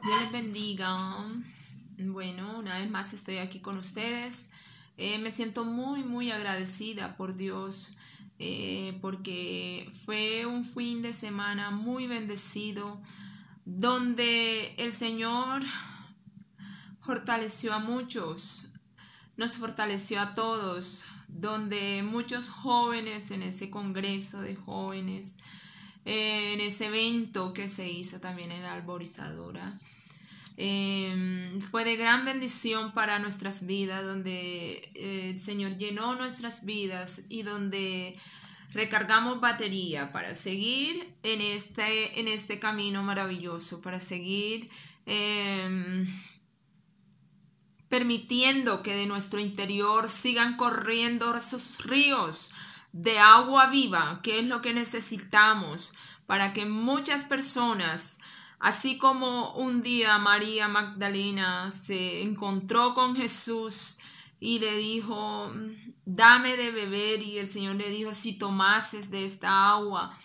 Dios les bendiga. Bueno, una vez más estoy aquí con ustedes. Me siento muy agradecida por Dios porque fue un fin de semana muy bendecido donde el Señor fortaleció a muchos, nos fortaleció a todos, donde muchos jóvenes en ese congreso de jóvenes, en ese evento que se hizo también en la Arborizadora, fue de gran bendición para nuestras vidas, donde el Señor llenó nuestras vidas y donde recargamos batería para seguir en este camino maravilloso, para seguir permitiendo que de nuestro interior sigan corriendo esos ríos de agua viva, que es lo que necesitamos para que muchas personas, así como un día María Magdalena se encontró con Jesús y le dijo, dame de beber, y el Señor le dijo, si tomases de esta agua,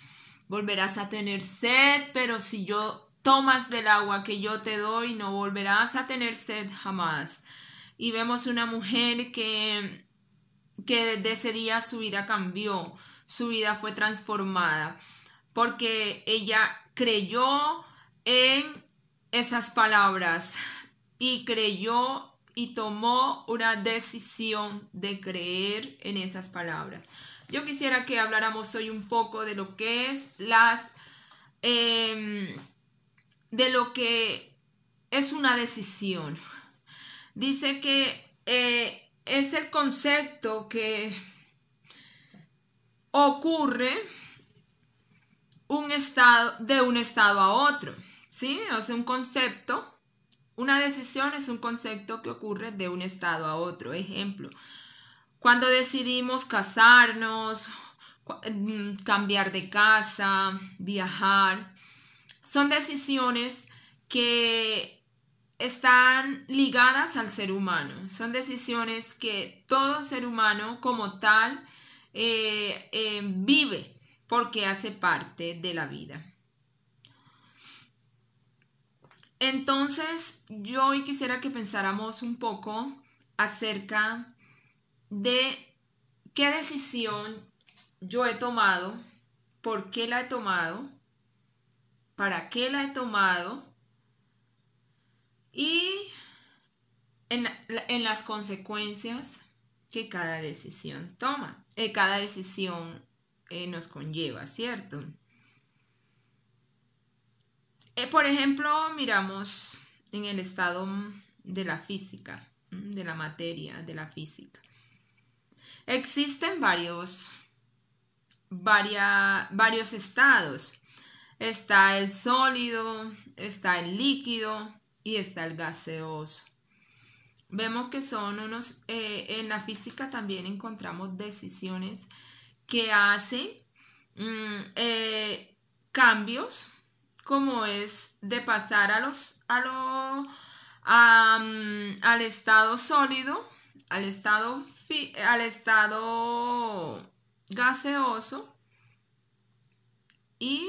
volverás a tener sed, pero si yo tomas del agua que yo te doy, no volverás a tener sed jamás. Y vemos una mujer que desde ese día su vida cambió, su vida fue transformada, porque ella creyó en esas palabras y creyó y tomó una decisión de creer en esas palabras. Yo quisiera que habláramos hoy un poco de lo que es de lo que es una decisión. Dice que es el concepto que ocurre de un estado a otro, ¿sí? O sea, un concepto, una decisión es un concepto que ocurre de un estado a otro. Ejemplo, cuando decidimos casarnos, cambiar de casa, viajar, son decisiones que están ligadas al ser humano. Son decisiones que todo ser humano como tal vive porque hace parte de la vida. Entonces, yo hoy quisiera que pensáramos un poco acerca de qué decisión yo he tomado, por qué la he tomado, para qué la he tomado y en las consecuencias que cada decisión toma, cada decisión nos conlleva, ¿cierto? Por ejemplo, miramos en el estado de la física, de la materia, de la física. Existen varios estados. Está el sólido, está el líquido y está el gaseoso. Vemos que son en la física también encontramos decisiones que hacen cambios, como es de pasar al estado sólido, al estado gaseoso y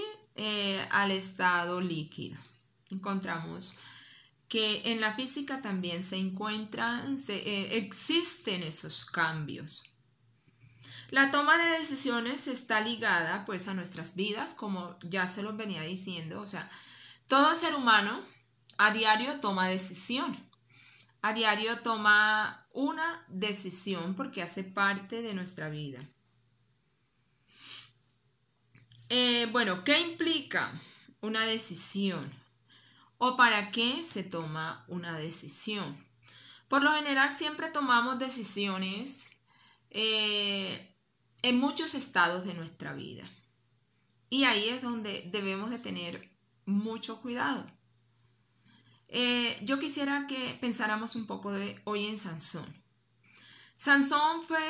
al estado líquido. Encontramos que en la física también existen esos cambios. La toma de decisiones está ligada pues a nuestras vidas, como ya se los venía diciendo, o sea, todo ser humano a diario toma decisión, a diario toma una decisión porque hace parte de nuestra vida. Bueno, ¿qué implica una decisión? ¿O para qué se toma una decisión? Por lo general siempre tomamos decisiones en muchos estados de nuestra vida. Y ahí es donde debemos de tener mucho cuidado. Yo quisiera que pensáramos un poco hoy en Sansón. Sansón fue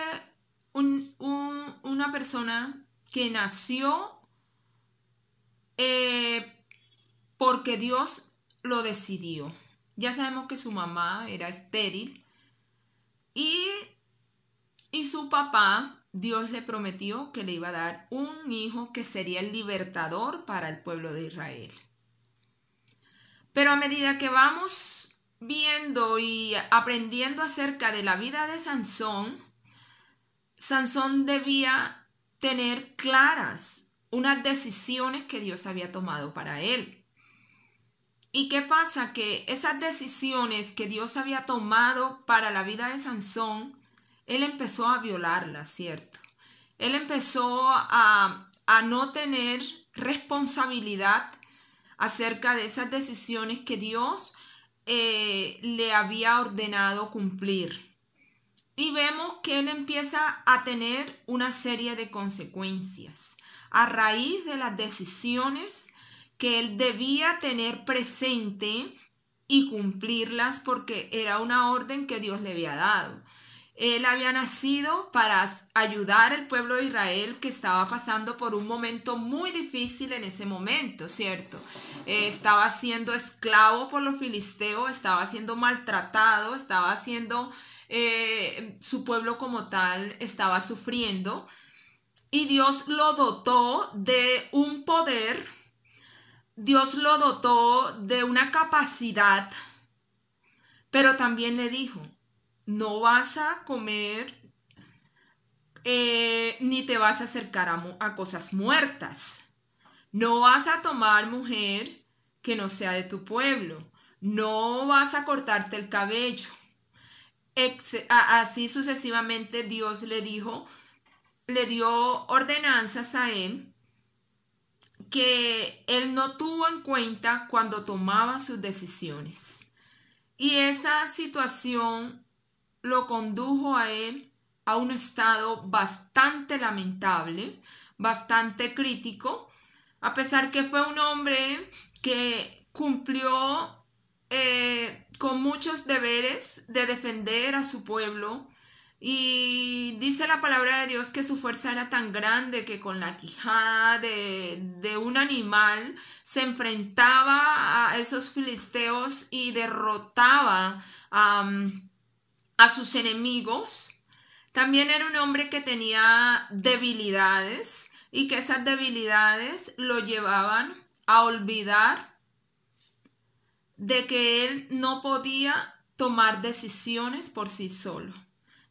una persona que nació porque Dios lo decidió. Ya sabemos que su mamá era estéril y su papá, Dios le prometió que le iba a dar un hijo que sería el libertador para el pueblo de Israel. Pero a medida que vamos viendo y aprendiendo acerca de la vida de Sansón, Sansón debía tener claras unas decisiones que Dios había tomado para él. ¿Y qué pasa? Que esas decisiones que Dios había tomado para la vida de Sansón, él empezó a violarlas, ¿cierto? Él empezó a no tener responsabilidad acerca de esas decisiones que Dios le había ordenado cumplir. Y vemos que él empieza a tener una serie de consecuencias a raíz de las decisiones que él debía tener presente y cumplirlas, porque era una orden que Dios le había dado. Él había nacido para ayudar al pueblo de Israel, que estaba pasando por un momento muy difícil en ese momento, ¿cierto? Estaba siendo esclavo por los filisteos, estaba siendo maltratado, estaba siendo... su pueblo como tal estaba sufriendo, y Dios lo dotó de un poder, Dios lo dotó de una capacidad, pero también le dijo: no vas a comer ni te vas a acercar a cosas muertas, no vas a tomar mujer que no sea de tu pueblo, no vas a cortarte el cabello. Así sucesivamente Dios le dio ordenanzas a él que él no tuvo en cuenta cuando tomaba sus decisiones. Y esa situación lo condujo a él a un estado bastante lamentable, bastante crítico, a pesar que fue un hombre que cumplió con muchos deberes de defender a su pueblo. Y dice la palabra de Dios que su fuerza era tan grande que con la quijada de un animal se enfrentaba a esos filisteos y derrotaba a sus enemigos. También era un hombre que tenía debilidades, y que esas debilidades lo llevaban a olvidar de que él no podía tomar decisiones por sí solo,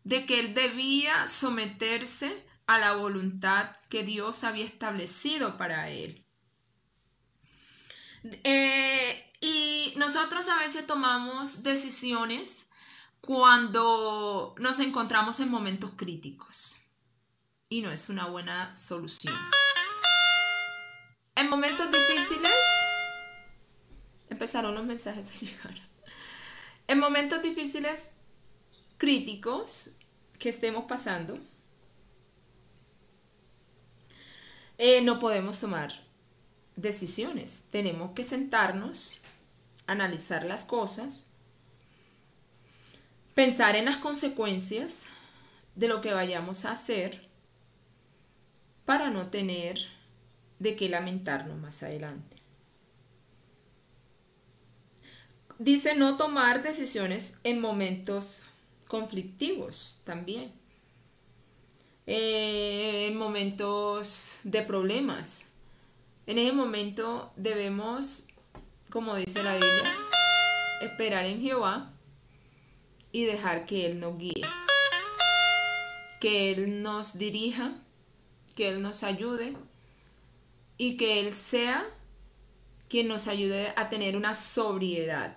de que él debía someterse a la voluntad que Dios había establecido para él. Y nosotros a veces tomamos decisiones cuando nos encontramos en momentos críticos, y no es una buena solución. En momentos difíciles, empezaron los mensajes a llegar. En momentos difíciles, críticos que estemos pasando, no podemos tomar decisiones. Tenemos que sentarnos, analizar las cosas, pensar en las consecuencias de lo que vayamos a hacer para no tener de qué lamentarnos más adelante. Dice no tomar decisiones en momentos conflictivos también, en momentos de problemas. En ese momento debemos, como dice la Biblia, esperar en Jehová y dejar que Él nos guíe, que Él nos dirija, que Él nos ayude, y que Él sea quien nos ayude a tener una sobriedad.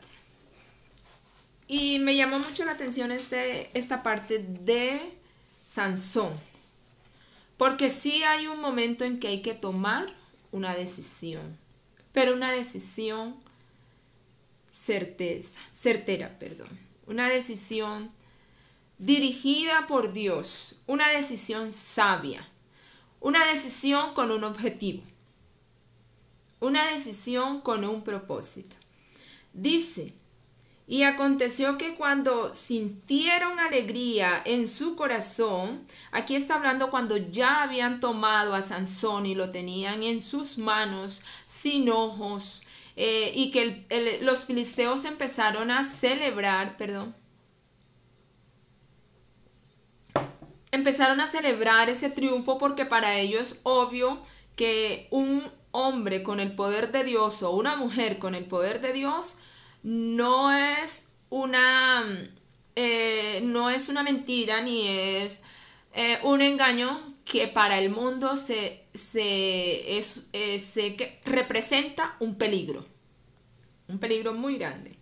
Y me llamó mucho la atención esta parte de Sansón, porque sí hay un momento en que hay que tomar una decisión, pero una decisión certera, una decisión dirigida por Dios, una decisión sabia, una decisión con un objetivo, una decisión con un propósito. Dice: y aconteció que cuando sintieron alegría en su corazón, aquí está hablando cuando ya habían tomado a Sansón y lo tenían en sus manos sin ojos, y que los filisteos empezaron a celebrar, empezaron a celebrar ese triunfo, porque para ellos es obvio que un hombre con el poder de Dios o una mujer con el poder de Dios no es una mentira ni es un engaño que para el mundo que representa un peligro muy grande.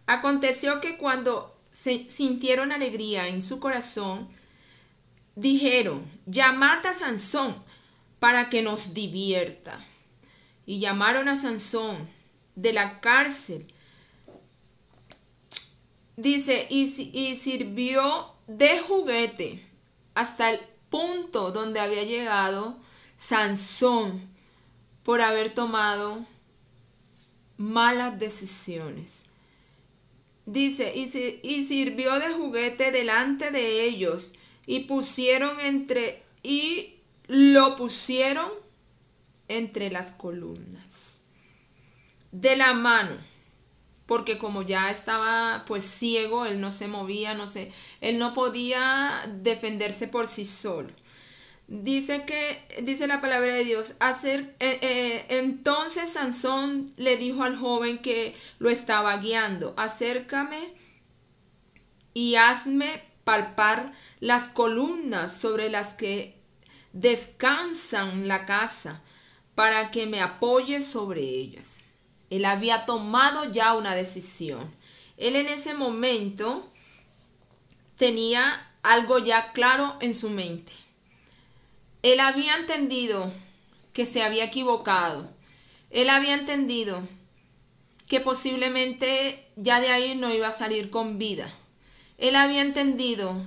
Aconteció que cuando sintieron alegría en su corazón, dijeron: llamad a Sansón para que nos divierta. Y llamaron a Sansón de la cárcel. Dice, y sirvió de juguete hasta el punto donde había llegado Sansón por haber tomado malas decisiones. Dice, y sirvió de juguete delante de ellos, y lo pusieron entre las columnas de la mano, porque como ya estaba pues ciego, él no se movía, él no podía defenderse por sí solo. Dice la palabra de Dios, entonces Sansón le dijo al joven que lo estaba guiando: acércame y hazme palpar las columnas sobre las que descansan la casa, para que me apoye sobre ellas. Él había tomado ya una decisión. Él en ese momento tenía algo ya claro en su mente. Él había entendido que se había equivocado. Él había entendido que posiblemente ya de ahí no iba a salir con vida. Él había entendido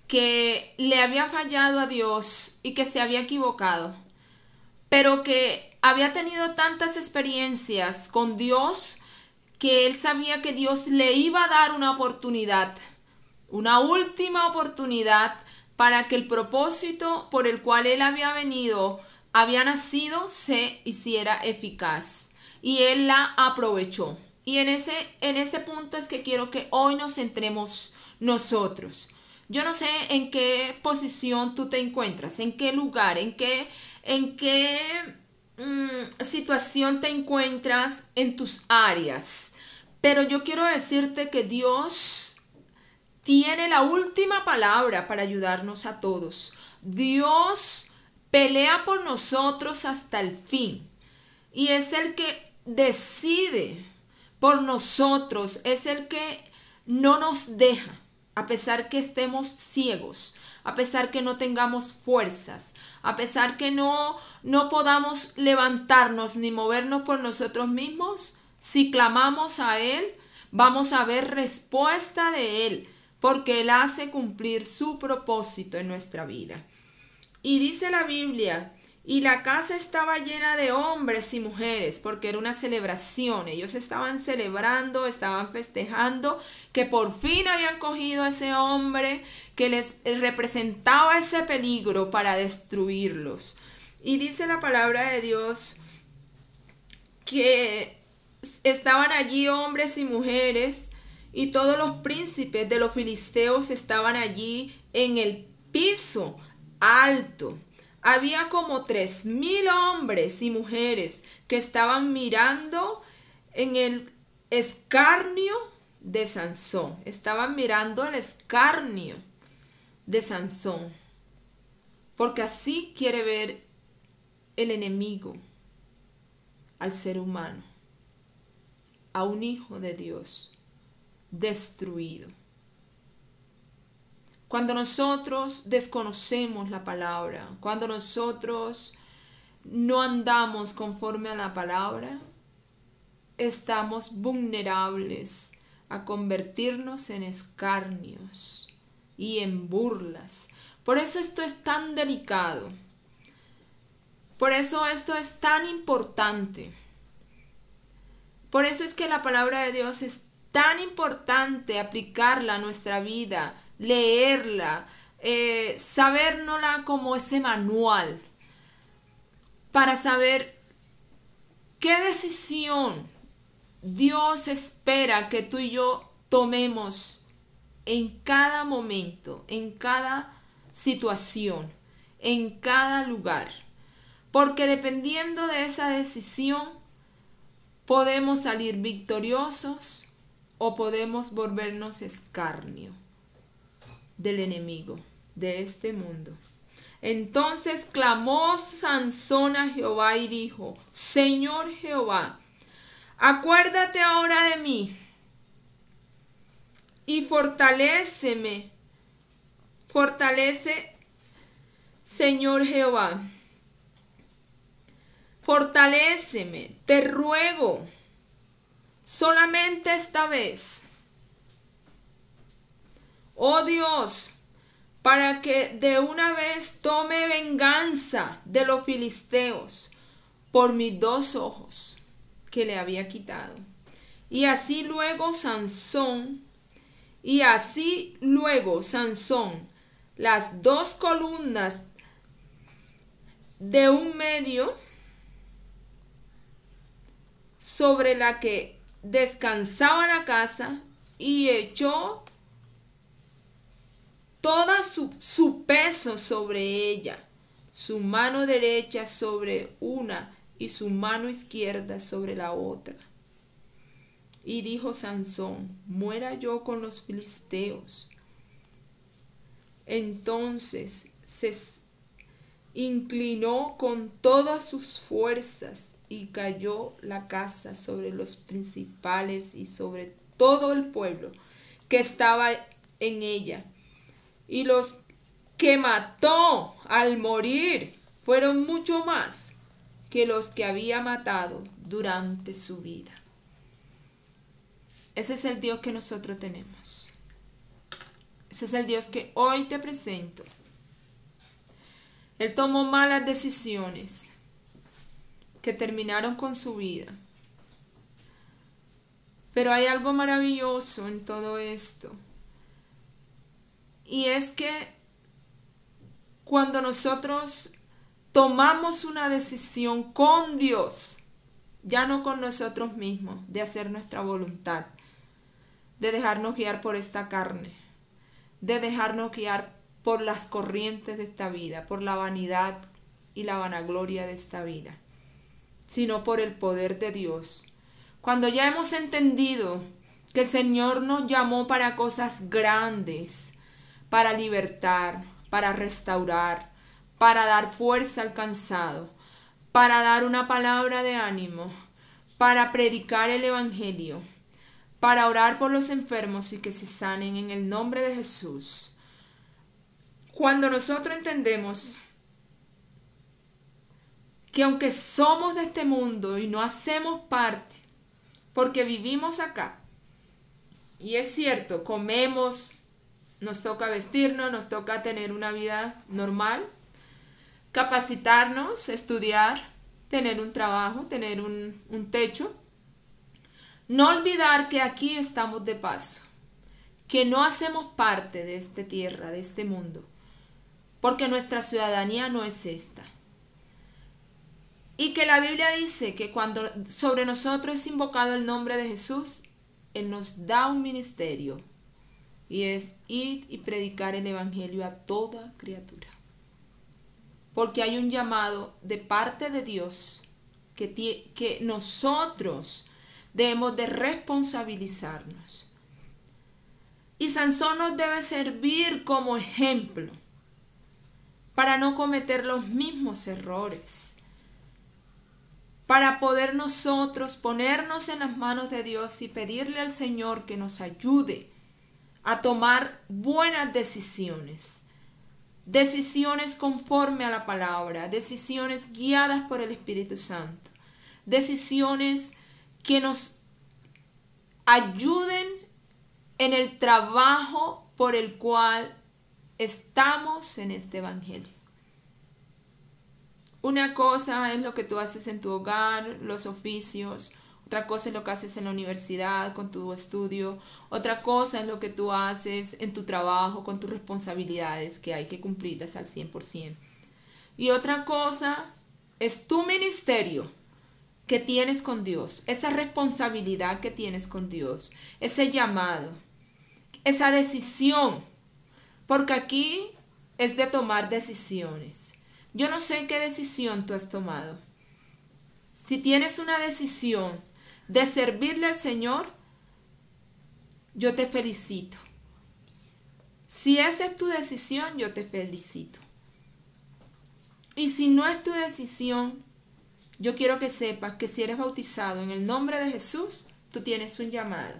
que le había fallado a Dios y que se había equivocado, pero que había tenido tantas experiencias con Dios que él sabía que Dios le iba a dar una oportunidad, una última oportunidad, para que el propósito por el cual él había nacido, se hiciera eficaz. Y él la aprovechó. Y en ese punto es que quiero que hoy nos centremos nosotros. Yo no sé en qué posición tú te encuentras, en qué lugar, en qué situación te encuentras en tus áreas. Pero yo quiero decirte que Dios tiene la última palabra para ayudarnos a todos. Dios pelea por nosotros hasta el fin. Y es el que decide por nosotros, es el que no nos deja, a pesar que estemos ciegos, a pesar que no tengamos fuerzas, a pesar que no podamos levantarnos ni movernos por nosotros mismos. Si clamamos a Él, vamos a ver respuesta de Él, porque Él hace cumplir su propósito en nuestra vida. Y dice la Biblia: y la casa estaba llena de hombres y mujeres, porque era una celebración. Ellos estaban celebrando, estaban festejando que por fin habían cogido a ese hombre que les representaba ese peligro para destruirlos. Y dice la palabra de Dios que estaban allí hombres y mujeres, y todos los príncipes de los filisteos estaban allí en el piso alto. Había como 3,000 hombres y mujeres que estaban mirando en el escarnio de Sansón. Estaban mirando el escarnio de Sansón. Porque así quiere ver el enemigo al ser humano, a un hijo de Dios destruido. Cuando nosotros desconocemos la palabra, cuando nosotros no andamos conforme a la palabra, estamos vulnerables a convertirnos en escarnios y en burlas. Por eso esto es tan delicado. Por eso esto es tan importante. Por eso es que la palabra de Dios es tan importante aplicarla a nuestra vida, leerla, sabérnosla como ese manual, para saber qué decisión Dios espera que tú y yo tomemos en cada momento, en cada situación, en cada lugar. porque dependiendo de esa decisión podemos salir victoriosos o podemos volvernos escarnio del enemigo de este mundo. Entonces clamó Sansón a Jehová y dijo: Señor Jehová, acuérdate ahora de mí y fortaléceme. Fortalece, Señor Jehová. Fortaléceme, te ruego, solamente esta vez. Oh Dios, para que de una vez tome venganza de los filisteos por mis 2 ojos que le había quitado. Y así luego Sansón, las 2 columnas de un medio sobre la que descansaba la casa, y echó toda su peso sobre ella, su mano derecha sobre una y su mano izquierda sobre la otra. Y dijo Sansón: muera yo con los filisteos. Entonces se inclinó con todas sus fuerzas y cayó la casa sobre los principales y sobre todo el pueblo que estaba en ella. Y los que mató al morir fueron mucho más que los que había matado durante su vida. Ese es el Dios que nosotros tenemos. Ese es el Dios que hoy te presento. Él tomó malas decisiones que terminaron con su vida. Pero hay algo maravilloso en todo esto. Y es que cuando nosotros tomamos una decisión con Dios, ya no con nosotros mismos, de hacer nuestra voluntad, de dejarnos guiar por esta carne, de dejarnos guiar por las corrientes de esta vida, por la vanidad y la vanagloria de esta vida, sino por el poder de Dios. Cuando ya hemos entendido que el Señor nos llamó para cosas grandes, para libertar, para restaurar, para dar fuerza al cansado, para dar una palabra de ánimo, para predicar el Evangelio, para orar por los enfermos y que se sanen en el nombre de Jesús. Cuando nosotros entendemos que aunque somos de este mundo y no hacemos parte, porque vivimos acá, y es cierto, comemos, nos toca vestirnos, nos toca tener una vida normal, capacitarnos, estudiar, tener un trabajo, tener un techo. No olvidar que aquí estamos de paso, que no hacemos parte de esta tierra, de este mundo, porque nuestra ciudadanía no es esta. Y que la Biblia dice que cuando sobre nosotros es invocado el nombre de Jesús, Él nos da un ministerio, y es ir y predicar el Evangelio a toda criatura. Porque hay un llamado de parte de Dios que nosotros debemos de responsabilizarnos. Y Sansón nos debe servir como ejemplo para no cometer los mismos errores, para poder nosotros ponernos en las manos de Dios y pedirle al Señor que nos ayude a tomar buenas decisiones, decisiones conforme a la palabra, decisiones guiadas por el Espíritu Santo, decisiones que nos ayuden en el trabajo por el cual estamos en este Evangelio. Una cosa es lo que tú haces en tu hogar, los oficios. Otra cosa es lo que haces en la universidad, con tu estudio. Otra cosa es lo que tú haces en tu trabajo, con tus responsabilidades, que hay que cumplirlas al 100%. Y otra cosa es tu ministerio que tienes con Dios, esa responsabilidad que tienes con Dios, ese llamado, esa decisión. Porque aquí es de tomar decisiones. Yo no sé qué decisión tú has tomado. Si tienes una decisión de servirle al Señor, yo te felicito. Si esa es tu decisión, yo te felicito. Y si no es tu decisión, yo quiero que sepas que si eres bautizado en el nombre de Jesús, tú tienes un llamado.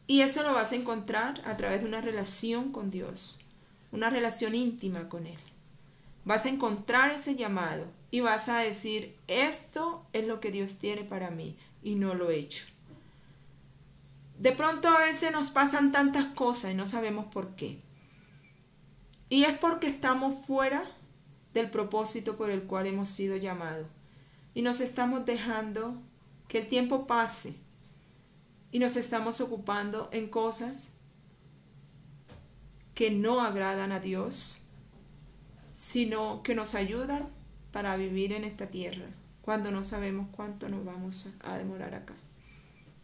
Y eso lo vas a encontrar a través de una relación con Dios, una relación íntima con Él. Vas a encontrar ese llamado y vas a decir, esto es lo que Dios tiene para mí y no lo he hecho. De pronto a veces nos pasan tantas cosas y no sabemos por qué. Y es porque estamos fuera del propósito por el cual hemos sido llamados. Y nos estamos dejando que el tiempo pase. Y nos estamos ocupando en cosas que no agradan a Dios, sino que nos ayudan para vivir en esta tierra, cuando no sabemos cuánto nos vamos a demorar acá.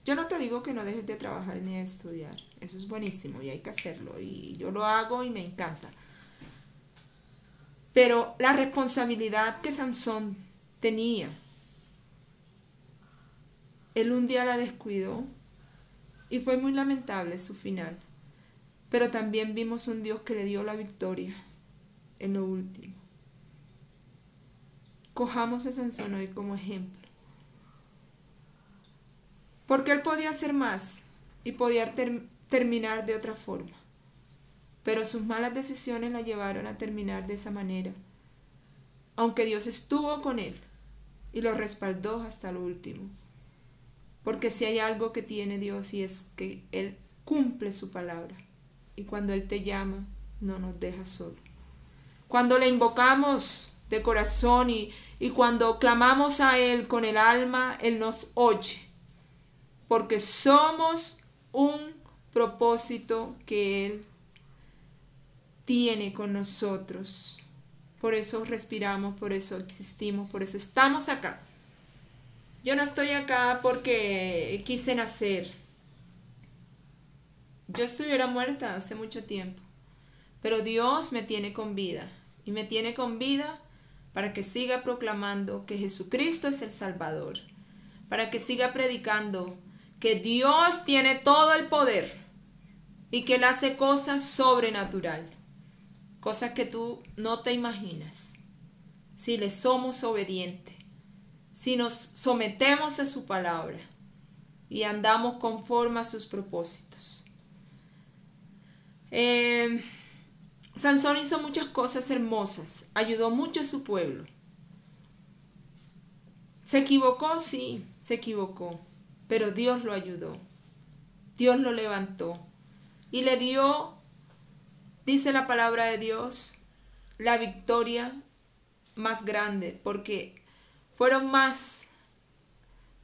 Yo no te digo que no dejes de trabajar ni de estudiar. Eso es buenísimo y hay que hacerlo. Y yo lo hago y me encanta. Pero la responsabilidad que Sansón tenía, él un día la descuidó y fue muy lamentable su final. Pero también vimos un Dios que le dio la victoria en lo último. Cojamos a Sansón hoy como ejemplo. Porque él podía hacer más y podía terminar de otra forma. Pero sus malas decisiones la llevaron a terminar de esa manera. Aunque Dios estuvo con él y lo respaldó hasta lo último. Porque si hay algo que tiene Dios y es que Él cumple su palabra. Y cuando Él te llama, no nos deja solo. Cuando le invocamos de corazón y cuando clamamos a Él con el alma, Él nos oye. Porque somos un propósito que Él tiene con nosotros. Por eso respiramos, por eso existimos, por eso estamos acá. Yo no estoy acá porque quise nacer. Yo estuviera muerta hace mucho tiempo. Pero Dios me tiene con vida. Y me tiene con vida para que siga proclamando que Jesucristo es el Salvador. Para que siga predicando que Dios tiene todo el poder. Y que Él hace cosas sobrenaturales. Cosas que tú no te imaginas. Si le somos obedientes. Si nos sometemos a su palabra y andamos conforme a sus propósitos. Sansón hizo muchas cosas hermosas, ayudó mucho a su pueblo. ¿Se equivocó? Sí, se equivocó, pero Dios lo ayudó. Dios lo levantó y le dio, dice la palabra de Dios, la victoria más grande, porque fueron más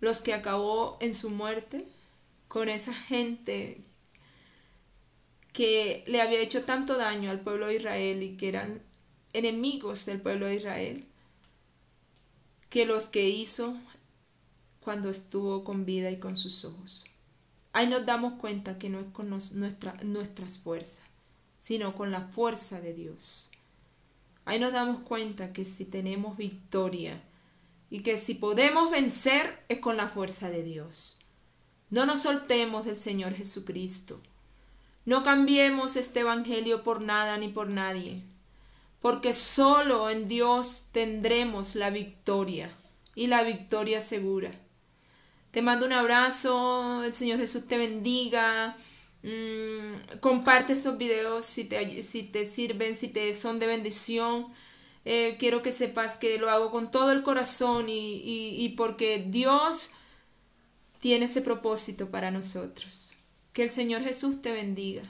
los que acabó en su muerte con esa gente que le había hecho tanto daño al pueblo de Israel y que eran enemigos del pueblo de Israel, que los que hizo cuando estuvo con vida y con sus ojos. Ahí nos damos cuenta que no es con nuestras fuerzas, sino con la fuerza de Dios. Ahí nos damos cuenta que si tenemos victoria, y que si podemos vencer es con la fuerza de Dios. No nos soltemos del Señor Jesucristo. No cambiemos este evangelio por nada ni por nadie. Porque solo en Dios tendremos la victoria y la victoria segura. Te mando un abrazo. El Señor Jesús te bendiga. Comparte estos videos si te sirven, si te son de bendición. Quiero que sepas que lo hago con todo el corazón y porque Dios tiene ese propósito para nosotros. Que el Señor Jesús te bendiga.